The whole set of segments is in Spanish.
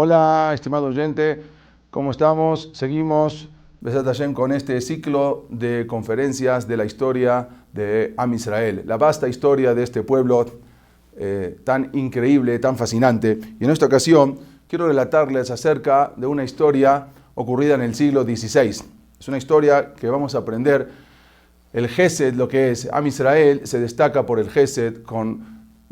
Hola, estimado oyente, ¿cómo estamos? Seguimos, Besat Hashem, con este ciclo de conferencias de la historia de Am Israel, la vasta historia de este pueblo tan increíble, tan fascinante. Y en esta ocasión quiero relatarles acerca de una historia ocurrida en el siglo XVI. Es una historia que vamos a aprender el Gesed, lo que es Am Israel, se destaca por el Gesed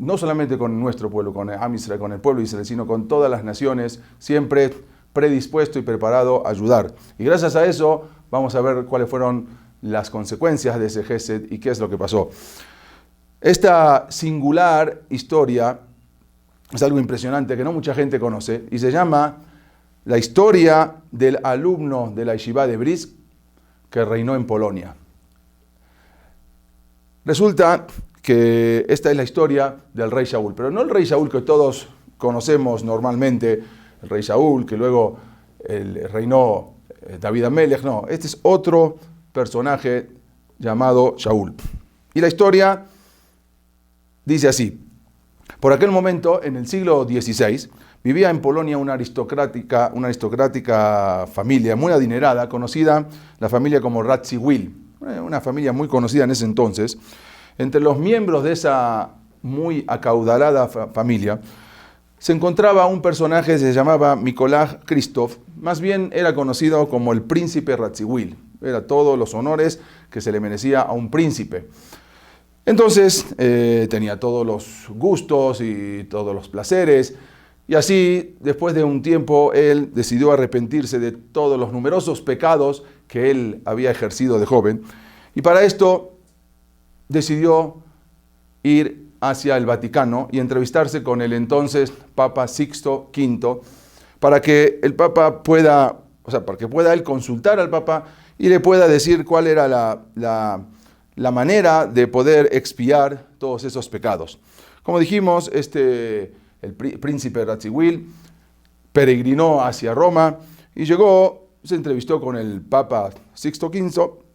no solamente con nuestro pueblo, con Am Israel, con el pueblo de Israel, sino con todas las naciones, siempre predispuesto y preparado a ayudar. Y gracias a eso vamos a ver cuáles fueron las consecuencias de ese Gesed y qué es lo que pasó. Esta singular historia es algo impresionante que no mucha gente conoce y se llama la historia del alumno de la Yeshiva de Brisk que reinó en Polonia. Resulta que esta es la historia del rey Shaul, pero no el rey Shaul que todos conocemos normalmente, el rey Shaul que luego reinó David Amelech, no, este es otro personaje llamado Shaul. Y la historia dice así: por aquel momento, en el siglo XVI, vivía en Polonia una aristocrática familia muy adinerada, conocida la familia como Radziwill, una familia muy conocida en ese entonces. Entre los miembros de esa muy acaudalada familia se encontraba un personaje que se llamaba Mykolaj Krzysztof, más bien era conocido como el príncipe Radziwill, era todos los honores que se le merecía a un príncipe. Entonces tenía todos los gustos y todos los placeres, y así, después de un tiempo, él decidió arrepentirse de todos los numerosos pecados que él había ejercido de joven, y para esto decidió ir hacia el Vaticano y entrevistarse con el entonces Papa Sixto V para que el Papa pueda él consultar al Papa y le pueda decir cuál era la manera de poder expiar todos esos pecados. Como dijimos, el príncipe Radziwill peregrinó hacia Roma y se entrevistó con el Papa Sixto V,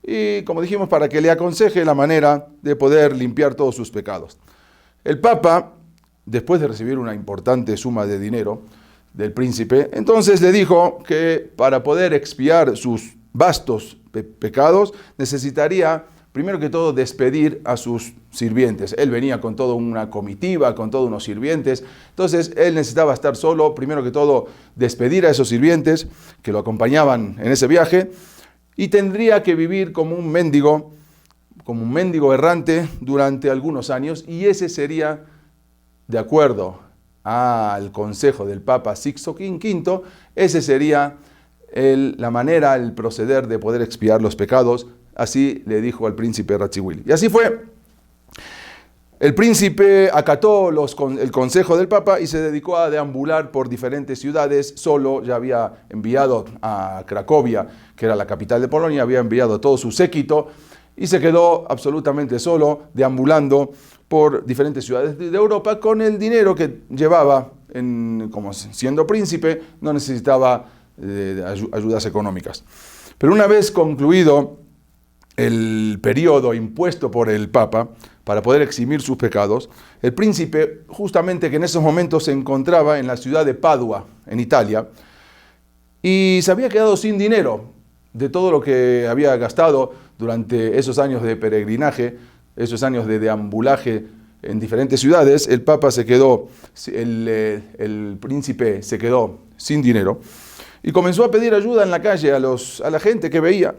y como dijimos, para que le aconseje la manera de poder limpiar todos sus pecados. El Papa, después de recibir una importante suma de dinero del príncipe, entonces le dijo que para poder expiar sus vastos pecados necesitaría, primero que todo, despedir a sus sirvientes. Él venía con toda una comitiva, con todos unos sirvientes, entonces él necesitaba estar solo, primero que todo, despedir a esos sirvientes que lo acompañaban en ese viaje, y tendría que vivir como un mendigo errante durante algunos años, y ese sería, de acuerdo al consejo del Papa Sixto V, ese sería la manera, el proceder de poder expiar los pecados. Así le dijo al príncipe Radziwill. Y así fue. El príncipe acató el consejo del Papa y se dedicó a deambular por diferentes ciudades. Solo ya había enviado a Cracovia, que era la capital de Polonia, había enviado todo su séquito y se quedó absolutamente solo, deambulando por diferentes ciudades de Europa con el dinero que llevaba, como siendo príncipe, no necesitaba ayudas económicas. Pero una vez concluido el periodo impuesto por el Papa para poder eximir sus pecados, el príncipe, justamente que en esos momentos se encontraba en la ciudad de Padua, en Italia, y se había quedado sin dinero de todo lo que había gastado durante esos años de peregrinaje, esos años de deambulaje en diferentes ciudades. El príncipe se quedó sin dinero y comenzó a pedir ayuda en la calle a la gente que veía,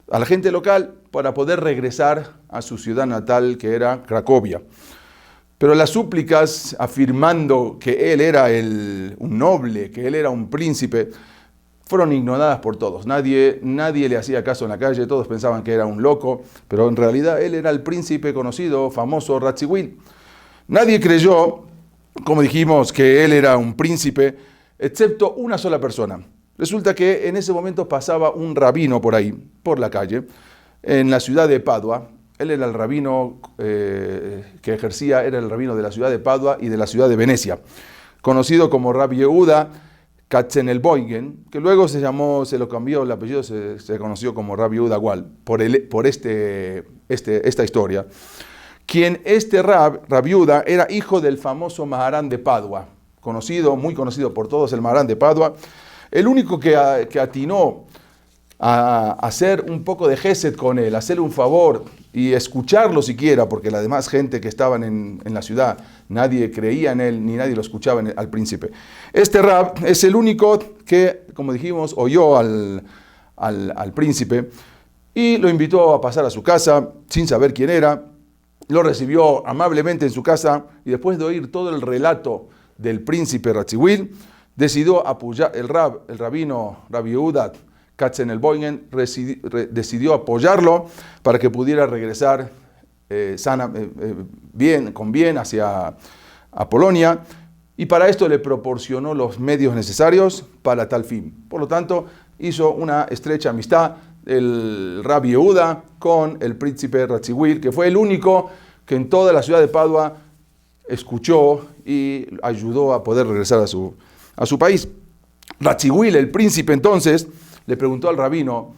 a la gente local, para poder regresar a su ciudad natal, que era Cracovia. Pero las súplicas afirmando que él era un noble, que él era un príncipe, fueron ignoradas por todos. Nadie le hacía caso en la calle, todos pensaban que era un loco, pero en realidad él era el príncipe conocido, famoso Radziwill. Nadie creyó, como dijimos, que él era un príncipe, excepto una sola persona. Resulta que en ese momento pasaba un rabino por ahí, por la calle, en la ciudad de Padua. Él era el rabino era el rabino de la ciudad de Padua y de la ciudad de Venecia, conocido como Rabbi Yehuda Katzenelboigen, que luego se lo cambió el apellido, se conoció como Rabbi Yehuda Gual, por esta historia. Rabbi Yehuda, era hijo del famoso Maharán de Padua, conocido, muy conocido por todos, el Marán de Padua, el único que atinó a hacer un poco de gesed con él, hacerle un favor y escucharlo siquiera, porque la demás gente que estaban en la ciudad, nadie creía en él, ni nadie lo escuchaba al príncipe. Este rab es el único que, como dijimos, oyó al príncipe y lo invitó a pasar a su casa sin saber quién era. Lo recibió amablemente en su casa y después de oír todo el relato del príncipe Radziwill, decidió apoyar el rabino Rabbi Yehuda Katzenelbogen decidió apoyarlo para que pudiera regresar con bien hacia a Polonia, y para esto le proporcionó los medios necesarios para tal fin. Por lo tanto, hizo una estrecha amistad el Rabbi Yehuda con el príncipe Radziwill, que fue el único que en toda la ciudad de Padua escuchó y ayudó a poder regresar a su país. Radziwill, el príncipe, entonces le preguntó al rabino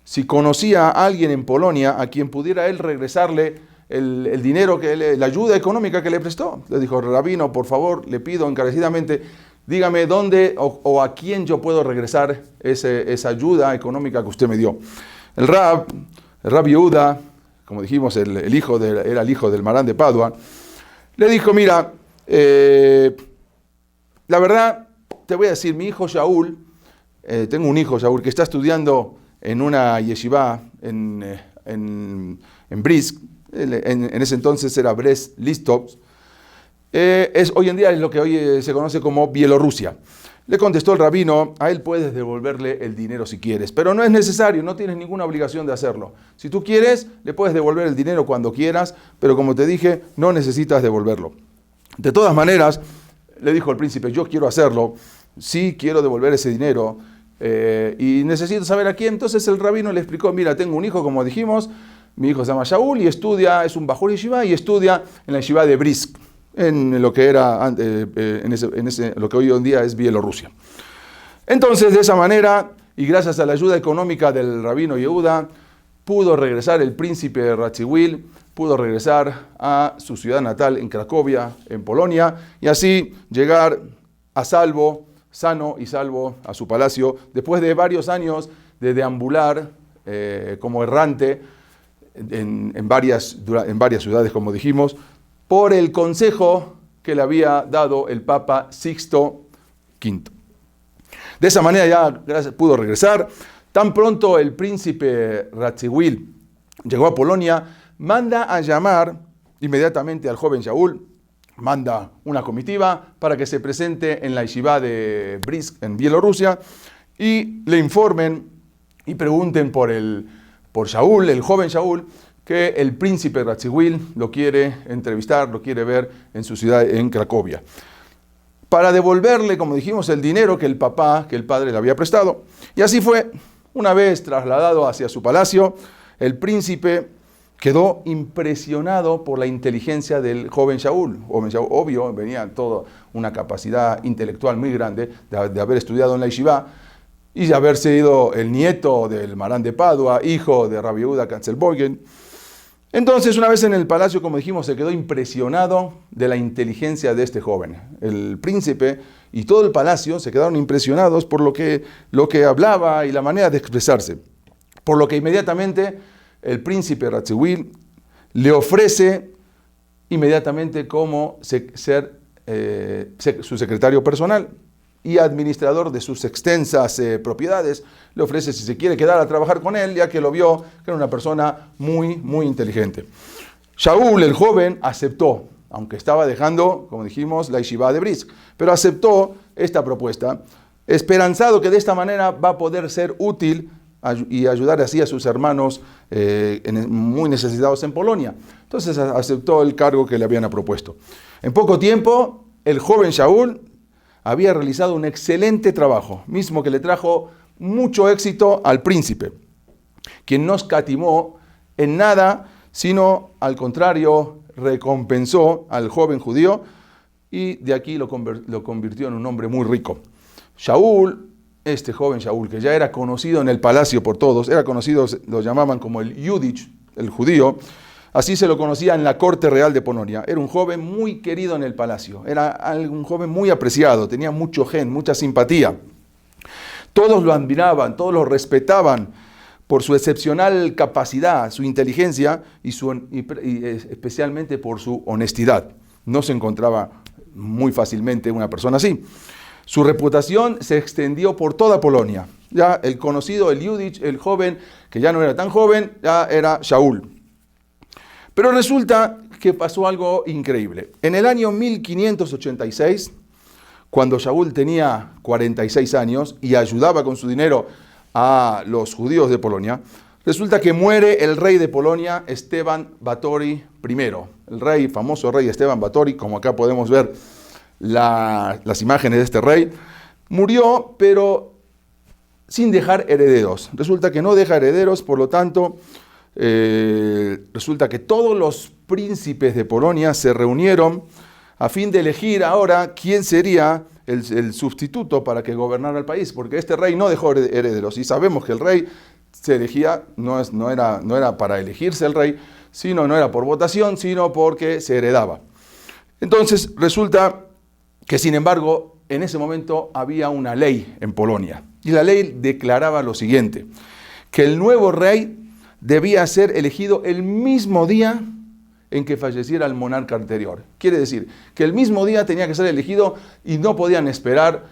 si conocía a alguien en Polonia a quien pudiera él regresarle el dinero, la ayuda económica que le prestó. Le dijo: rabino, por favor, le pido encarecidamente, dígame dónde o a quién yo puedo regresar esa ayuda económica que usted me dio. El Rabbi Yehuda, como dijimos, era el hijo del Marán de Padua, le dijo: mira, la verdad, te voy a decir, mi hijo Shaul, tengo un hijo, Shaul, que está estudiando en una yeshiva en Brisk, en ese entonces era Brest Litovsk, hoy en día es lo que hoy se conoce como Bielorrusia. Le contestó el rabino: a él puedes devolverle el dinero si quieres, pero no es necesario, no tienes ninguna obligación de hacerlo. Si tú quieres, le puedes devolver el dinero cuando quieras, pero como te dije, no necesitas devolverlo. De todas maneras, le dijo el príncipe: yo quiero hacerlo, sí quiero devolver ese dinero, y necesito saber a quién. Entonces el rabino le explicó: mira, tengo un hijo, como dijimos, mi hijo se llama Shaul y estudia, es un Bajur Yeshiva y estudia en la Yeshiva de Brisk, en lo que era lo que hoy en día es Bielorrusia. Entonces, de esa manera, y gracias a la ayuda económica del rabino Yehuda, pudo regresar el príncipe Radziwill, pudo regresar a su ciudad natal en Cracovia, en Polonia, y así llegar a salvo, sano y salvo a su palacio, después de varios años de deambular como errante en varias ciudades, como dijimos, por el consejo que le había dado el Papa Sixto V. De esa manera ya pudo regresar. Tan pronto el príncipe Radziwill llegó a Polonia, manda a llamar inmediatamente al joven Shaul, manda una comitiva para que se presente en la yeshiva de Brisk, en Bielorrusia, y le informen y pregunten por Shaul, el joven Shaul, que el príncipe Radziwill lo quiere entrevistar, lo quiere ver en su ciudad, en Cracovia, para devolverle, como dijimos, el dinero que el padre le había prestado. Y así fue. Una vez trasladado hacia su palacio, el príncipe quedó impresionado por la inteligencia del joven Shaul. Obvio, venía toda una capacidad intelectual muy grande de haber estudiado en la yeshiva y de haber sido el nieto del Marán de Padua, hijo de Rabbi Yehuda Katzenelbogen. Entonces, una vez en el palacio, como dijimos, se quedó impresionado de la inteligencia de este joven. El príncipe y todo el palacio se quedaron impresionados por lo que hablaba y la manera de expresarse. Por lo que inmediatamente el príncipe Radziwill le ofrece inmediatamente como ser su secretario personal y administrador de sus extensas propiedades. Le ofrece si se quiere quedar a trabajar con él, ya que lo vio que era una persona muy, muy inteligente. Shaul, el joven, aceptó, aunque estaba dejando, como dijimos, la yeshiva de Brisk, pero aceptó esta propuesta, esperanzado que de esta manera va a poder ser útil y ayudar así a sus hermanos muy necesitados en Polonia. Entonces aceptó el cargo que le habían propuesto. En poco tiempo, el joven Shaul había realizado un excelente trabajo, mismo que le trajo mucho éxito al príncipe, quien no escatimó en nada, sino al contrario, recompensó al joven judío y de aquí lo convirtió en un hombre muy rico. Shaul, este joven Shaul, que ya era conocido en el palacio por todos, era conocido, lo llamaban como el Yudich, el judío, Así se lo conocía en la corte real de Polonia. Era un joven muy querido en el palacio. Era un joven muy apreciado, tenía mucho gen, mucha simpatía. Todos lo admiraban, todos lo respetaban por su excepcional capacidad, su inteligencia y especialmente por su honestidad. No se encontraba muy fácilmente una persona así. Su reputación se extendió por toda Polonia. Ya el conocido, el Yudich, el joven, que ya no era tan joven, ya era Shaul. Pero resulta que pasó algo increíble. En el año 1586, cuando Shaul tenía 46 años y ayudaba con su dinero a los judíos de Polonia, resulta que muere el rey de Polonia, Esteban Báthory I. El famoso rey Esteban Báthory, como acá podemos ver las imágenes de este rey, murió, pero sin dejar herederos. Resulta que no deja herederos, por lo tanto, resulta que todos los príncipes de Polonia se reunieron a fin de elegir ahora quién sería el sustituto para que gobernara el país, porque este rey no dejó herederos, y sabemos que el rey se elegía, no era para elegirse el rey, no era por votación, sino porque se heredaba. Entonces resulta que, sin embargo, en ese momento había una ley en Polonia, y la ley declaraba lo siguiente, que el nuevo rey debía ser elegido el mismo día en que falleciera el monarca anterior. Quiere decir que el mismo día tenía que ser elegido y no podían esperar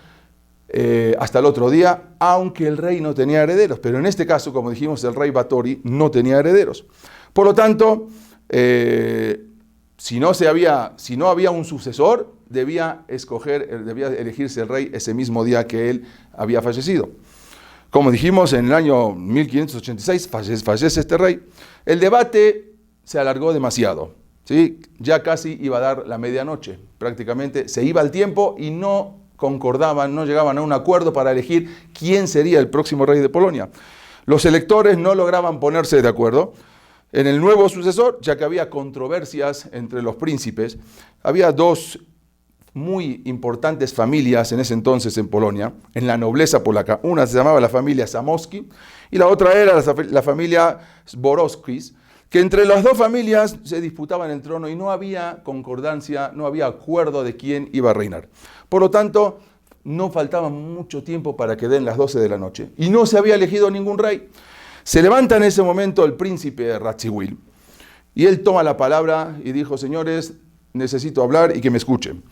hasta el otro día, aunque el rey no tenía herederos. Pero en este caso, como dijimos, el rey Báthory no tenía herederos. Por lo tanto, si no había un sucesor, debía elegirse el rey ese mismo día que él había fallecido. Como dijimos, en el año 1586 fallece este rey. El debate se alargó demasiado, ¿sí? Ya casi iba a dar la medianoche, prácticamente se iba el tiempo y no concordaban, no llegaban a un acuerdo para elegir quién sería el próximo rey de Polonia. Los electores no lograban ponerse de acuerdo en el nuevo sucesor, ya que había controversias entre los príncipes. Había dos muy importantes familias en ese entonces en Polonia, en la nobleza polaca. Una se llamaba la familia Zamoski y la otra era la familia Zborowskis, que entre las dos familias se disputaban el trono y no había concordancia, no había acuerdo de quién iba a reinar. Por lo tanto, no faltaba mucho tiempo para que den las 12 de la noche y no se había elegido ningún rey. Se levanta en ese momento el príncipe Radziwiłł y él toma la palabra y dijo: señores, necesito hablar y que me escuchen.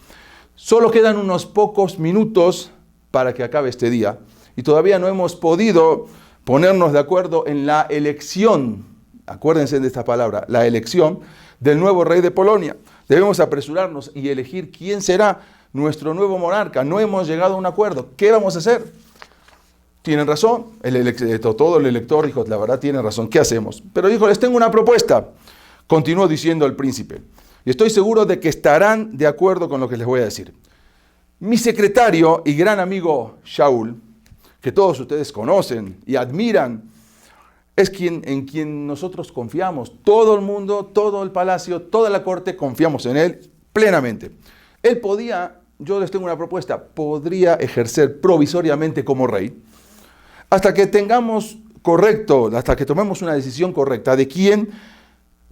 Solo quedan unos pocos minutos para que acabe este día y todavía no hemos podido ponernos de acuerdo en la elección, acuérdense de esta palabra, la elección del nuevo rey de Polonia. Debemos apresurarnos y elegir quién será nuestro nuevo monarca. No hemos llegado a un acuerdo. ¿Qué vamos a hacer? Tienen razón. Todo el elector dijo: la verdad, tienen razón. ¿Qué hacemos? Pero dijo: les tengo una propuesta. Continuó diciendo el príncipe. Y estoy seguro de que estarán de acuerdo con lo que les voy a decir. Mi secretario y gran amigo Shaul, que todos ustedes conocen y admiran, es en quien nosotros confiamos. Todo el mundo, todo el palacio, toda la corte, confiamos en él plenamente. Yo les tengo una propuesta, podría ejercer provisoriamente como rey hasta que hasta que tomemos una decisión correcta de quién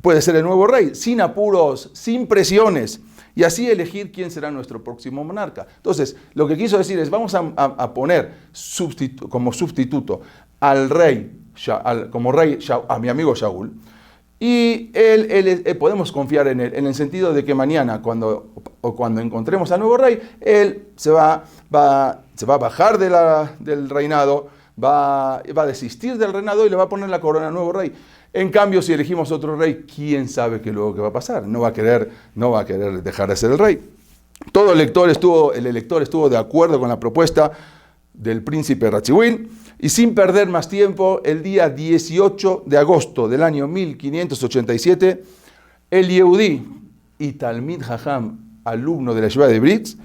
puede ser el nuevo rey, sin apuros, sin presiones, y así elegir quién será nuestro próximo monarca. Entonces, lo que quiso decir es: vamos a poner como sustituto al rey, a mi amigo Shaul, y podemos confiar en él, en el sentido de que mañana, cuando encontremos al nuevo rey, él se va a bajar del reinado, va a desistir del reinado y le va a poner la corona al nuevo rey. En cambio, si elegimos otro rey, ¿quién sabe qué va a pasar? No va a querer dejar de ser el rey. Todo el elector estuvo de acuerdo con la propuesta del príncipe Radziwiłł, y sin perder más tiempo, el día 18 de agosto del año 1587, el Yehudí y Talmid Jajam, alumno de la Yeshiva de Britz,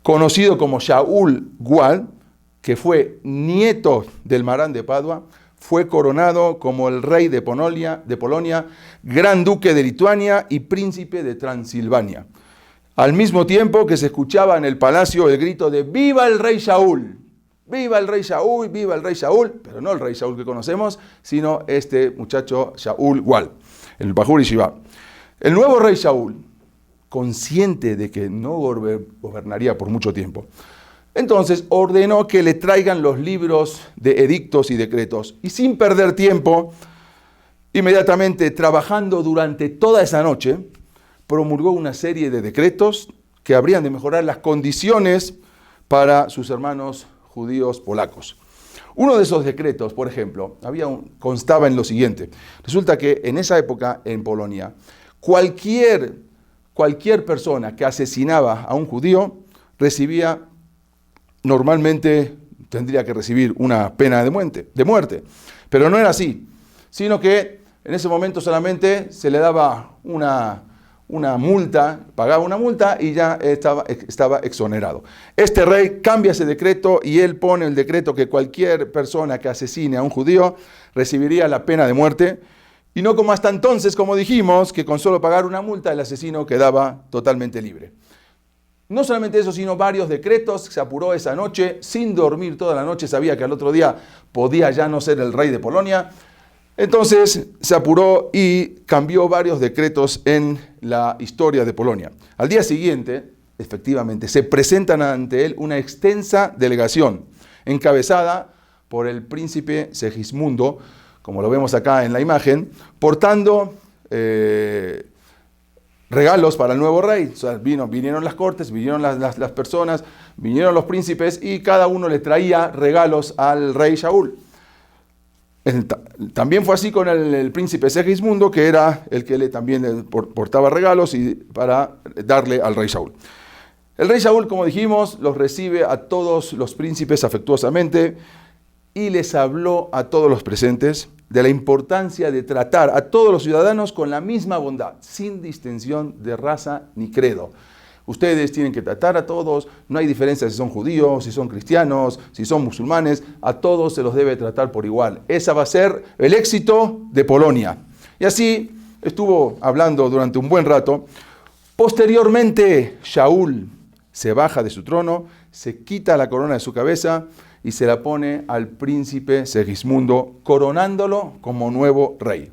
conocido como Shaul Gual, que fue nieto del Marán de Padua, fue coronado como el rey de Polonia, gran duque de Lituania y príncipe de Transilvania. Al mismo tiempo que se escuchaba en el palacio el grito de ¡viva el rey Shaul! ¡Viva el rey Shaul! ¡Viva el rey Shaul! Pero no el rey Shaul que conocemos, sino este muchacho Shaul Gual. el Bajur Yeshiva. El nuevo rey Shaul, consciente de que no gobernaría por mucho tiempo, entonces ordenó que le traigan los libros de edictos y decretos. Y sin perder tiempo, inmediatamente trabajando durante toda esa noche, promulgó una serie de decretos que habrían de mejorar las condiciones para sus hermanos judíos polacos. Uno de esos decretos, por ejemplo, constaba en lo siguiente. Resulta que en esa época, en Polonia, cualquier persona que asesinaba a un judío normalmente tendría que recibir una pena de muerte. Pero no era así, sino que en ese momento solamente se le daba una multa, pagaba una multa y ya estaba exonerado. Este rey cambia ese decreto y él pone el decreto que cualquier persona que asesine a un judío recibiría la pena de muerte, y no como hasta entonces, como dijimos, que con solo pagar una multa el asesino quedaba totalmente libre. No solamente eso, sino varios decretos. Se apuró esa noche, sin dormir toda la noche, sabía que al otro día podía ya no ser el rey de Polonia. Entonces se apuró y cambió varios decretos en la historia de Polonia. Al día siguiente, efectivamente, se presentan ante él una extensa delegación, encabezada por el príncipe Segismundo, como lo vemos acá en la imagen, portando regalos para el nuevo rey. O sea, vinieron las cortes, vinieron las personas, vinieron los príncipes y cada uno le traía regalos al rey Shaul. También fue así con el príncipe Segismundo, que era el que también portaba regalos para darle al rey Shaul. El rey Shaul, como dijimos, los recibe a todos los príncipes afectuosamente y les habló a todos los presentes de la importancia de tratar a todos los ciudadanos con la misma bondad, sin distinción de raza ni credo. Ustedes tienen que tratar a todos, no hay diferencia si son judíos, si son cristianos, si son musulmanes, a todos se los debe tratar por igual. Ese va a ser el éxito de Polonia. Y así estuvo hablando durante un buen rato. Posteriormente, Shaul se baja de su trono, se quita la corona de su cabeza y se la pone al príncipe Segismundo, coronándolo como nuevo rey.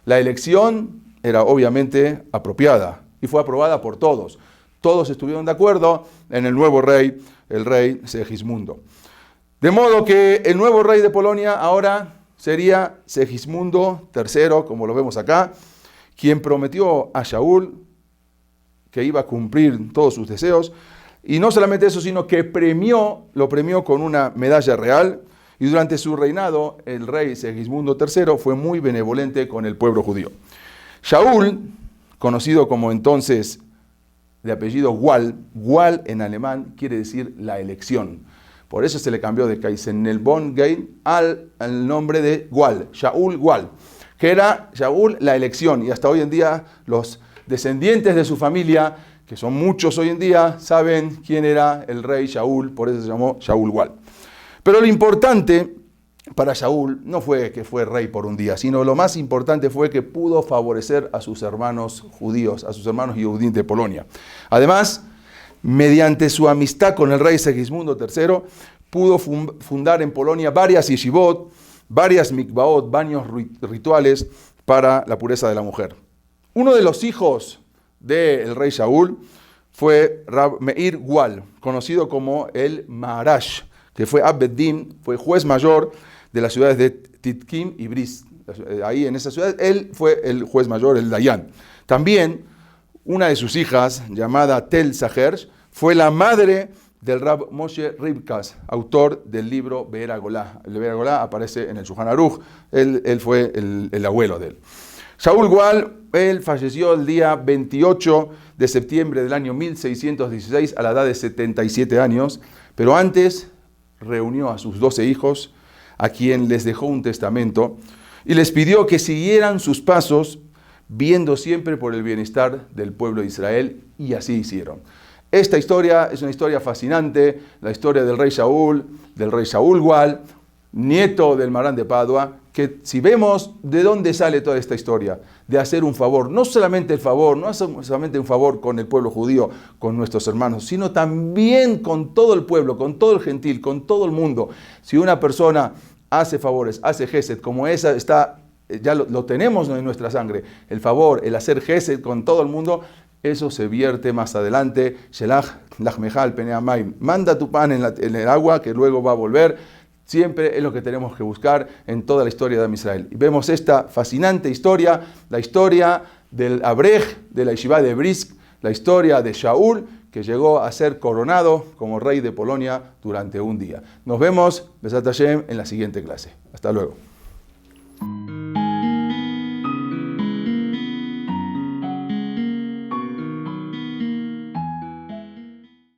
La elección era obviamente apropiada y fue aprobada por todos. Todos estuvieron de acuerdo en el nuevo rey, el rey Segismundo. De modo que el nuevo rey de Polonia ahora sería Segismundo III, como lo vemos acá, quien prometió a Shaul que iba a cumplir todos sus deseos. Y no solamente eso, sino que lo premió con una medalla real. Y durante su reinado, el rey Segismundo III fue muy benevolente con el pueblo judío. Shaul, conocido como entonces de apellido Wahl en alemán quiere decir la elección. Por eso se le cambió de Kaisenelbongein al nombre de Wahl, Shaul Wahl, que era Shaul la elección. Y hasta hoy en día los descendientes de su familia, que son muchos hoy en día, saben quién era el rey Shaul, por eso se llamó Shaul Wahl. Pero lo importante para Shaul no fue que fue rey por un día, sino lo más importante fue que pudo favorecer a sus hermanos judíos, a sus hermanos Yehudim de Polonia. Además, mediante su amistad con el rey Segismundo III, pudo fundar en Polonia varias yeshivot, varias mikvaot, baños rituales para la pureza de la mujer. Uno de los hijos del rey Shaul fue Rab Meir Wahl, conocido como el Maharash, que fue Abbeddin, fue juez mayor de las ciudades de Titkim y Brisk. Ahí en esas ciudades, él fue el juez mayor, el Dayan. También una de sus hijas, llamada Tel Sahersh, fue la madre del Rab Moshe Ribkas, autor del libro Be'er HaGolá. El Be'er HaGolá aparece en el Shulchan Aruch, él fue el abuelo de él. Shaul Wahl, él falleció el día 28 de septiembre del año 1616 a la edad de 77 años, pero antes reunió a sus 12 hijos, a quien les dejó un testamento, y les pidió que siguieran sus pasos, viendo siempre por el bienestar del pueblo de Israel, y así hicieron. Esta historia es una historia fascinante, la historia del rey Shaul Wahl, nieto del Marán de Padua, que si vemos de dónde sale toda esta historia, de hacer un favor, no solamente un favor con el pueblo judío, con nuestros hermanos, sino también con todo el pueblo, con todo el gentil, con todo el mundo. Si una persona hace favores, hace gesed, como esa está ya lo tenemos en nuestra sangre. El favor, el hacer gesed con todo el mundo, eso se vierte más adelante. Shelach lachmejal peneamayim. Manda tu pan en el agua que luego va a volver. Siempre es lo que tenemos que buscar en toda la historia de Israel. Y vemos esta fascinante historia, la historia del Abrej, de la Yeshiva de Brisk, la historia de Shaul, que llegó a ser coronado como rey de Polonia durante un día. Nos vemos, Besat Hashem, en la siguiente clase. Hasta luego.